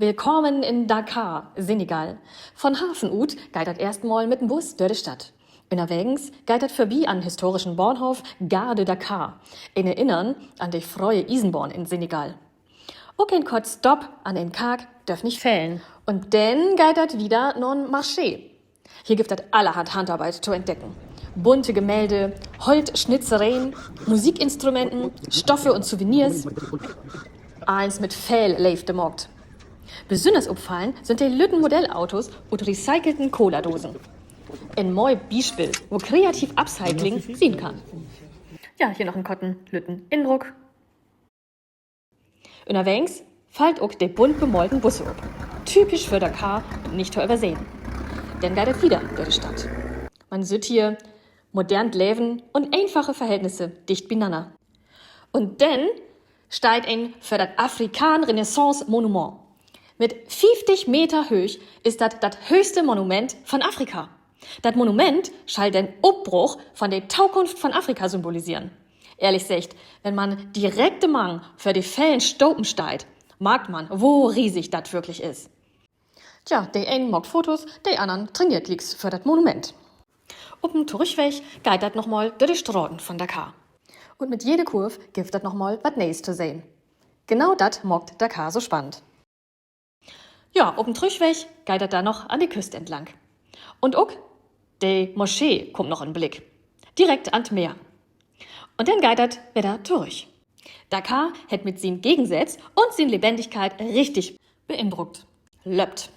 Willkommen in Dakar, Senegal. Von Hafen ut geht dat erstmal mit dem Bus durch die Stadt. Unterwegs geht dat vorbei an historischen Bahnhof Gare de Dakar, in Erinnern an die freie Eisenbahn in Senegal. Auch ein kurz Stopp an den Kag darf nicht fehlen. Und dann geht dat wieder non Marché. Hier gibt es allerhand Handarbeit zu entdecken. Bunte Gemälde, Holzschnitzereien, Musikinstrumenten, Stoffe und Souvenirs. Eins mit Fell lebt der Markt. Besonders auffallen sind die lütten Modellautos und recycelten Cola-Dosen. Ein neues Beispiel, wo kreativ Upcycling sehen kann. Ja, hier noch ein Kotten lütten Indruck. Unterwegs fällt auch der bunt bemalten Busse ab. Typisch für Dakar und nicht zu übersehen. Dann geht es wieder durch die Stadt. Man sieht hier modern Leben und einfache Verhältnisse dicht beieinander. Und dann steigt ein für das Afrikan-Renaissance-Monument. Mit 50 Meter Höhe ist das höchste Monument von Afrika. Das Monument soll den Abbruch von der Zukunft von Afrika symbolisieren. Ehrlich gesagt, wenn man direkte Mang für die Fällen Stopen steigt, merkt man, wo riesig das wirklich ist. Tja, der einen mag Fotos, der anderen trainiert liegt's für das Monument. Auf dem Zurückweg geht das nochmal durch die Straßen von Dakar. Und mit jeder Kurve gibt das nochmal was Neues zu sehen. Genau das macht Dakar so spannend. Ja, auf dem Zurückweg geht das da noch an die Küste entlang. Und auch die Moschee kommt noch in den Blick. Direkt ans Meer. Und dann geht das wieder durch. Dakar hat mit seinen Gegensätzen und seiner Lebendigkeit richtig beeindruckt. Löppt.